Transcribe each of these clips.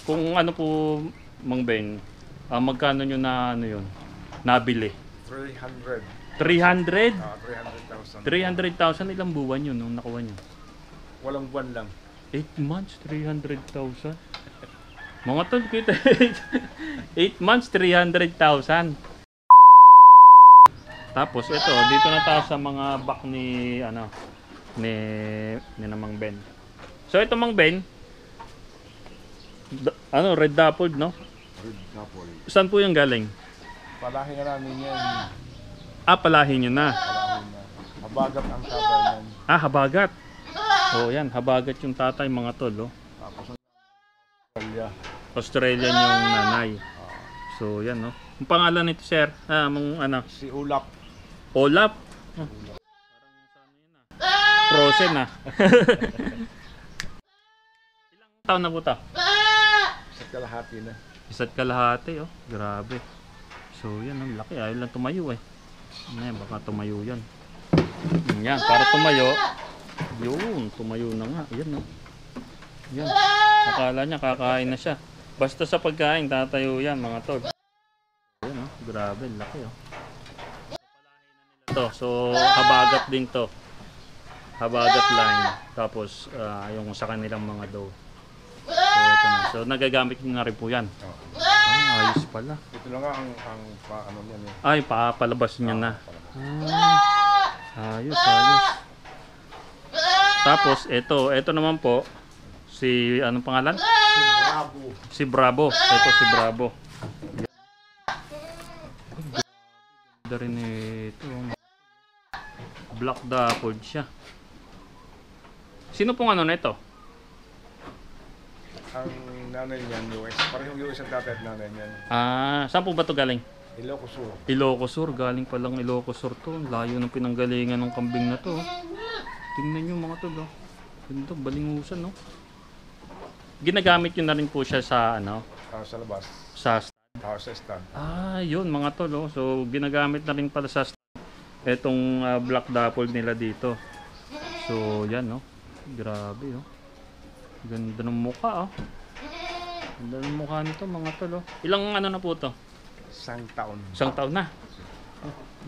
Kung ano po, Mang Ben, magkano nyo na ano yun? Nabili? 300. 300? 300,000. 300,000 ilang buwan yun nung nakuha nyo? Walang buwan lang. 8 months, 300,000. Mga tol, kita 8 months, 300,000. Tapos ito, dito na tayo sa mga back ni ano ni Mang Ben. So ito Mang Ben, ano, red dappled, no? Red dappled. Saan po yung galing? Palahi na namin yan. Palahi nyo na. Palahi na. Habagat ang tatay yan. Habagat. Oh, yan, habagat yung tatay mga tol, oh. Tapos Australia. Australian yung nanay. So yan, no. Ang pangalan nito, sir? Mong ano? Si Ulap. Olap. Oh. Frozen na. Ilang taon na po ito? Isa't kalahati na. Isa't kalahati, oh. Grabe. So yan, ang laki. Ayaw lang tumayo eh. Ayan, baka tumayo yan. Yan, para tumayo. Yun, tumayo na nga. Yan, no. Yan. Akala niya kakain na siya. Basta sa pagkain, tatayo yan mga tol. Yan, no. Grabe, laki, oh. Ito, so habagat din to. Habagat line. Tapos yung sa kanilang mga dough. So ito na. So nagagamit nyo na rin po yan. Ayos pala. Ito na nga ang ano yan eh. Ay, papalabas niya na. Ayos. Tapos ito naman po si anong pangalan? Si Bravo. Ito si Bravo. Ganda rin ito. Black dappled siya. Sino pong ano na ito? Ang nanay niyan, US. Parehong US ang tatay at nanay niyan. Saan po ba ito galing? Ilocos Sur. Ilocos Sur. Galing palang Ilocos Sur to. Layo ng pinanggalingan ng kambing na to. Tingnan nyo mga tol. Ganda, balingusan, no? Ginagamit nyo na rin po siya sa ano? Sa labas. Sa stand. Yun mga tol, oh. So ginagamit na rin pala sa etong black dappled nila dito. So yan, no? Grabe, oh. Ganda ng mukha, oh. Ganda ng mukha nito mga tol, oh. Ilang ano na po to? Isang taon. Isang taon na.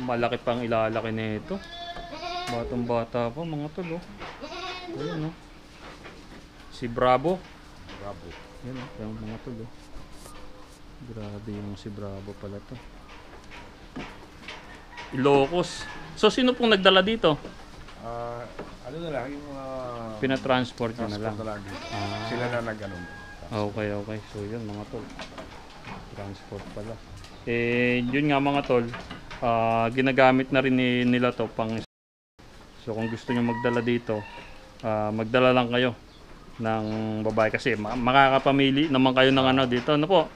Malaki pang ilalaki nito. Batang bata pa mga tol, oh. Ayun, oh. Si Bravo. Yan, oh. Yung mga tol, oh. Grabe yung si Bravo pala to. Ilocos. So sino pong nagdala dito? Ano na lang yung pinatransport nyo na lang. Sila na nag-ano. Okay. So yun mga tol. Transport pala. Yun nga mga tol. Ginagamit na rin nila to pang. So kung gusto nyo magdala dito, magdala lang kayo ng babae kasi makakapamili naman kayo ng ano dito. Ano po?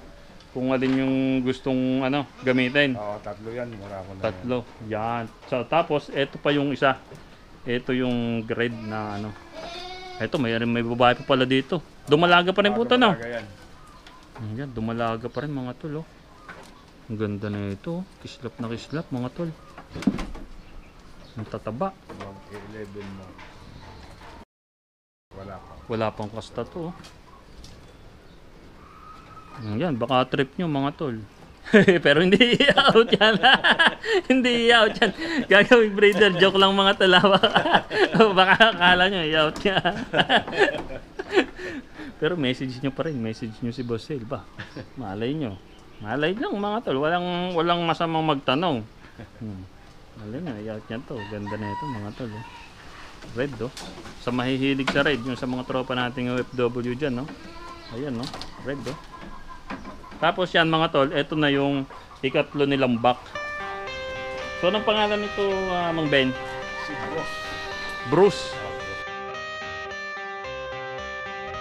Kung alin yung gustong ano gamitin. Tatlo yan. Wala ko na. Tatlo. Yan. So tapos ito pa yung isa. Ito yung grade na ano. Ito may babae pa pala dito. Dumalaga pa rin po ito, no? Yan, dumalaga pa rin mga tol, oh. Ang ganda na ito, oh. Kislap na kislap mga tol. Ang tataba. 11 mo. Wala pang kasta to, oh. Yan, baka trip nyo mga tol. Pero hindi out yan. Hindi out yan. Gagawing breeder joke lang mga talawa. Baka akala nyo i-out niya. Pero message nyo pa rin. Message nyo si Boss Sale ba? Malay nyo. Malay lang mga tol. Walang masamang magtanong. Malay nyo, i-out niya to. Ganda na ito mga tol. Red, oh. Sa mahihilig sa red. Yung sa mga tropa nating OFW dyan, no? Ayan, no? Red, oh. Tapos yan mga tol, ito na yung ikatlo nilang back. So anong pangalan nito, Mang Ben? Si Bruce. Bruce.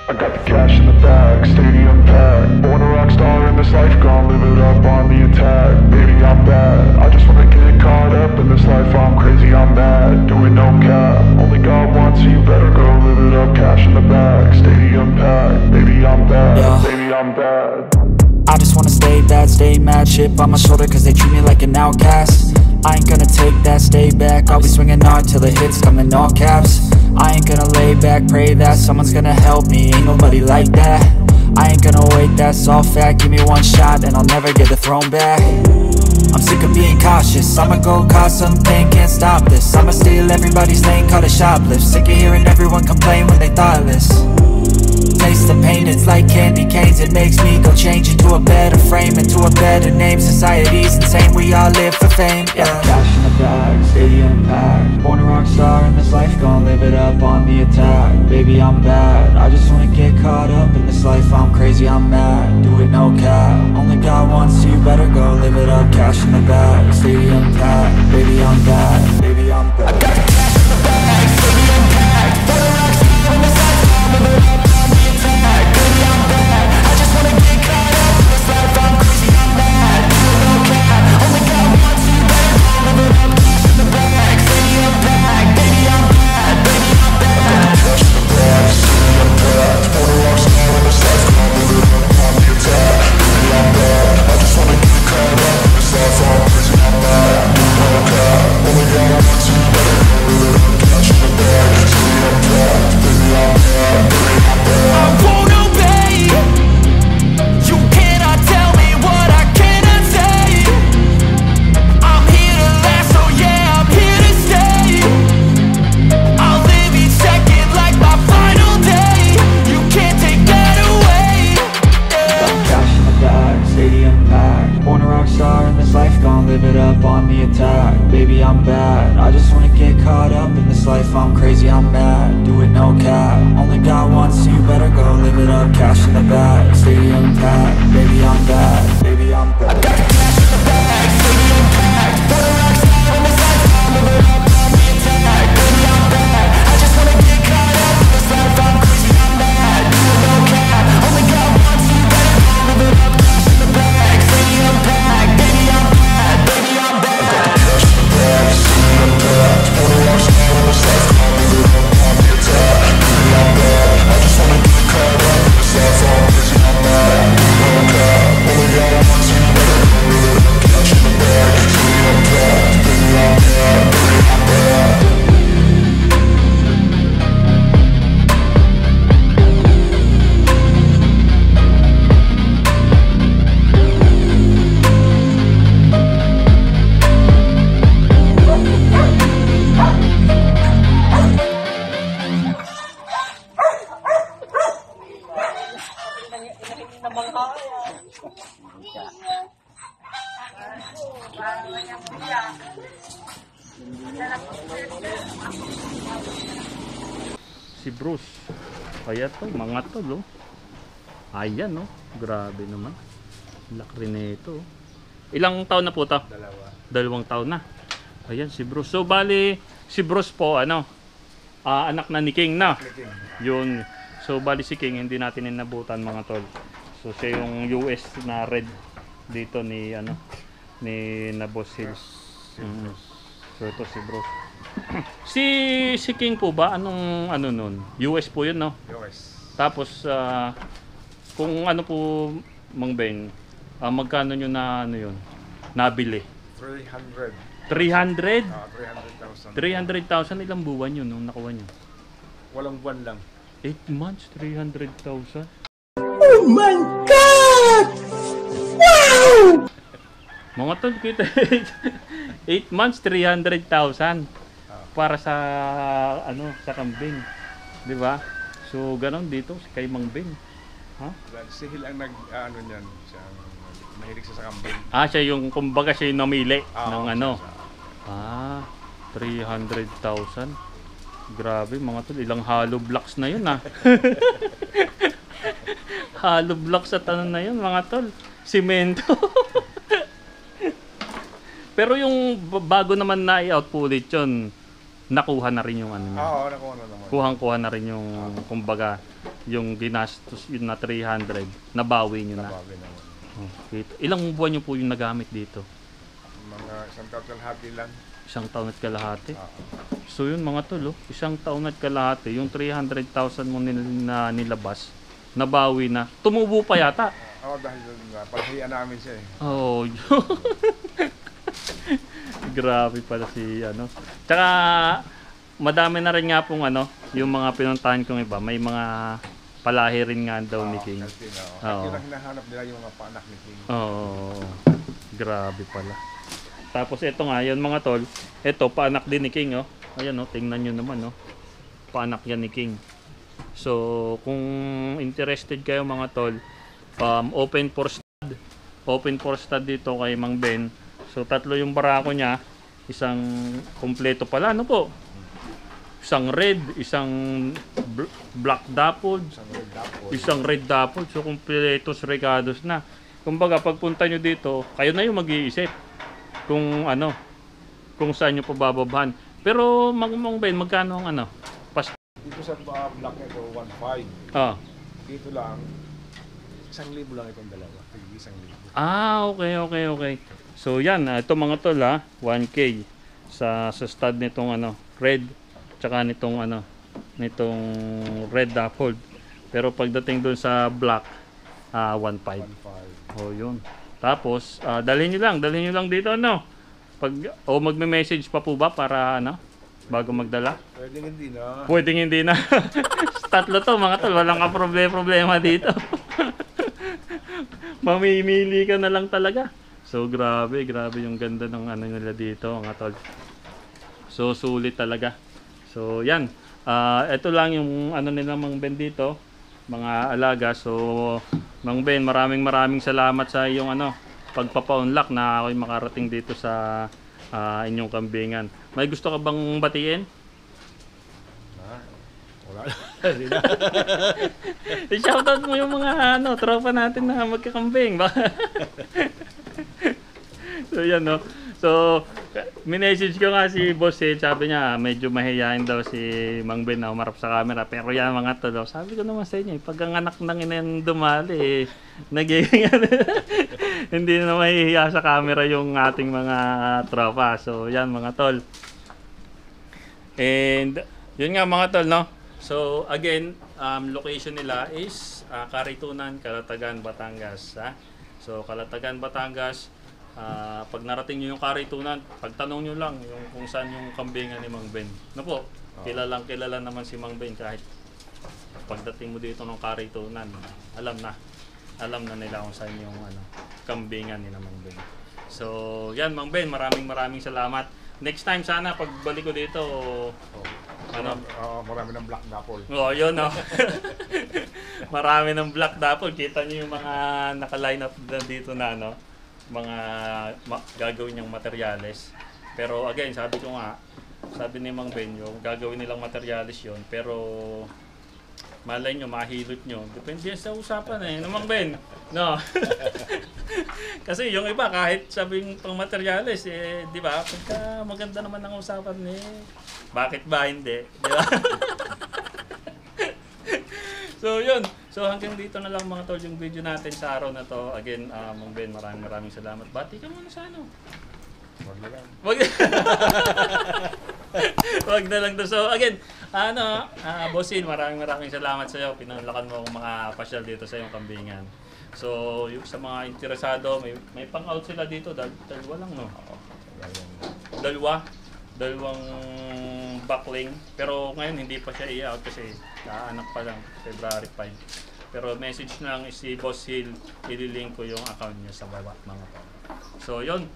I got the cash in the bag, stadium packed. Born a rock star in this life, gonna live it up on the attack. Baby, I'm bad, I just wanna get caught up in this life. I'm crazy, I'm mad, doing no cap. Only God wants you, better go live it up. Cash in the bag, stadium packed. Baby, I'm bad, baby, I'm bad. I just wanna stay bad, stay mad. Chip on my shoulder cause they treat me like an outcast. I ain't gonna take that, stay back. I'll be swinging hard till the hits come in all caps. I ain't gonna lay back, pray that someone's gonna help me. Ain't nobody like that. I ain't gonna wait BS, all fat, give me one shot and I'll never get the throne back. I'm sick of being cautious, I'ma go cause something, can't stop this. I'ma steal everybody's lane, call it shoplift. Sick of hearing everyone complain when they thoughtless. Taste the pain, it's like candy canes. It makes me go change into a better frame, into a better name. Society's insane, we all live for fame, yeah. Cash in the bag, stadium packed. Born a rock star in this life, gon' live it up on the attack. Baby, I'm bad, I just wanna get caught up in this life. I'm crazy, I'm mad, do it no cap. Only God wants you, better go live it up. Cash in the bag, stadium packed. Baby, I'm bad, baby, I'm bad. I got the cash in the bag, stadium packed. Born a rock star in this life, gon' live it up on the attack. Baby, I'm bad, I just wanna get caught up in this life. I'm crazy, I'm mad, do it no cap. Only God wants you, better go live it up. Cash in the bag, stadium packed. Baby, I'm bad, baby, I'm bad. Cash in the bag, stadium packed. Born a rock star in this life, gon' live it up on the attack. Baby, I'm bad, I just wanna get caught up in this life. I'm crazy, I'm mad, do it no cap. Only God wants you, better go live it up. Cash in the bag, stadium packed. Baby, I'm bad, baby, I'm bad. I won't obey. You cannot tell me what I cannot say. I'm here to last, so yeah, I'm here to stay. I'll live each second like my final day. You can't take that away. Yeah. Cash in the bag, stadium packed. Born a rock star in this life, gon' live it up on the attack. Baby, I'm bad, I just wanna get caught up in this life. I'm crazy, I'm mad, do it no cap. Only God wants you, better go live it up. Cash in the bag, stadium packed. Baby, I'm bad, baby, I'm bad. I got the cash in the bag, stadium packed. Born a rock star in this life, gon' live it up on the attack. Baby, I'm bad, I just wanna get caught up in this life. I'm crazy, I'm mad, do it no cap. Only God wants you, better go live it up. Cash in the bag, stadium packed. Baby, I'm bad, baby, I'm bad. I got the cash in the bag, stadium packed. Born a rock star in this life, gon' live it up on the attack. Baby, I'm bad, I just wanna get caught up in this life. I'm crazy, I'm mad, do it no cap. Only God wants you, better go live it up. Cash in the bag, stadium packed. Baby, I'm bad, baby, I'm bad. Si Bruce. Kaya to, mga to, lo. Ayan, no. Grabe naman. Laki rin ito. Ilang taon na po to? Dalawang taon na. Ayan, si Bruce. So, bali, si Bruce po, ano, anak na ni King na. Yun. So, bali si King, hindi natin inabutan, mga tol. So, siya yung US na red dito ni, ano, ni na Boss Hills. So, ito si Bruce. si King po ba, anong ano nun? US po yun, no? US. Tapos kung ano po, Mang Ben, magkano nyo na ano yun? Nabili? 300. 300? 300,000 300,000. ilang buwan yun nung nakuha nyo? Walang buwan lang. 8 months, 300,000? Oh my God! Wow! Mga tol, kita 8 months, 300,000 para sa ano, sa kambing. 'Di ba? So ganoon dito kay Mang Ben. Ha? Si Hill ang ano niyan, siya mahilig sa kambing. Siya yung kumbaga siya yung namili ng ano. Siya. 300,000. Grabe mga tol, ilang hollow blocks na 'yun hollow blocks at ano na 'yun mga tol. Semento. Pero yung bago naman na i-out po ulit yun, nakuha na rin yung ano niya. Oo, nakuha na naman. Kuhang-kuha na rin yung, kumbaga, yung ginastos yun na 300, nabawi nyo na. Nabawi naman. Okay. Ilang buwan nyo po yung nagamit dito? Mga isang taon kalahati lang. Isang taon at kalahati? So yun mga tol, isang taon at kalahati, yung 300,000 mo na nilabas, nabawi na. Tumubo pa yata. Oo, dahil paghiyan namin siya eh. Oh, grabe pala si ano. Tsaka madami na rin nga pong ano, yung mga pinuntahan kong iba, may mga palahi rin nga daw ni King. Kalpino. Oo. At yun ang hinahanap nila yung mga paanak ni King. Oo. Grabe pala. Tapos ito nga, yun mga tol. Ito, paanak din ni King, oh. Ayan, oh, tingnan nyo naman, oh. Paanak yan ni King. So, kung interested kayo mga tol, open for stud. Open for stud dito kay Mang Ben. So, tatlo yung barako niya. Isang kompleto pala, ano po? Isang red, isang black dappled, isang red dappled. So, kompletos regados na. Kumbaga, pagpunta nyo dito, kayo na yung mag-iisip kung ano, kung saan nyo pabababahan. Pero, Mang Ben, magkano ang ano? Dito sa black nito, 1.5. Ah. Dito lang, 1,000 lang itong dalawa. 1,000. Ah, okay. So yan, ito mga tol 1K sa stud nitong ano, red tsaka nitong ano, nitong red dappled. Pero pagdating doon sa black, 1.5. 1.5. Oh, yun. Tapos, dalhin niyo lang dito ano. Magme-message pa po ba para ano, bago magdala? Pwedeng hindi na. Tatlo to mga tol, walang problema dito. Mamimili ka na lang talaga. So grabe yung ganda ng ano nila dito mga tol. So sulit talaga. So yan. Ito lang yung ano nila Mang Ben dito, mga alaga. So Mang Ben, maraming salamat sa iyong ano, pagpapa-unlock na ako'y makarating dito sa inyong kambingan. May gusto ka bang batiin? Wala. I-shoutout mo yung mga ano, tropa natin na magkakambing ba? So yan no. So minessage ko nga si Boss sabi niya medyo mahihayin daw si Mang Ben na umarap sa camera. Pero yan mga tol, sabi ko naman sa inyo, pag ang anak ng ina dumali nagiging hindi na mahihiya sa camera yung ating mga tropa. So yan mga tol. And yun nga mga tol no. So again, location nila is Karitunan, Calatagan, Batangas. So Calatagan, Batangas. Pag narating nyo yung Karitunan, pagtanong nyo lang yung kung saan yung kambingan ni Mang Ben. Ano po? Kilala naman si Mang Ben kahit pagdating mo dito ng Karitunan, alam na nila kung saan yung ano, kambingan ni Mang Ben. So yan Mang Ben, maraming salamat. Next time sana pagbalik ko dito, marami ng black dapple. Oh, yun no. Marami ng black dapple. Kita niyo yung mga naka-line up dito na ano, mga gagawin niyang materyales. Pero again, sabi ni Mang Ben, yung gagawin nilang materyales yun, pero malay nyo, mahilot nyo. Depende sa usapan no Mang Ben? No. Kasi yung iba, kahit sabing pang materyales, di ba? Pagka maganda naman ang usapan bakit ba hindi? Di ba? So yun. So hanggang dito na lang mga tol yung video natin sa araw na to. Again, Mang Ben, maraming salamat. Bati ka muna sa ano. Wag na lang. Wag na lang to. So again, Bossin, maraming salamat sa iyo. Pinunlakan mo akong makapasyal dito sa iyong kambingan. So yung sa mga interesado, may pang-out sila dito. Dalawa lang no. Dalawang backling. Pero ngayon hindi pa siya i-out kasi anak pa lang, February 5. Pero message na lang si Boss Hill, ililink ko yung account niya sa baba mga tol. So yun.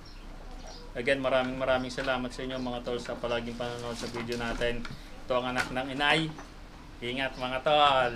Again, maraming salamat sa inyo mga tol sa palaging panonood sa video natin. Ito ang anak ng inay. Ingat mga tol.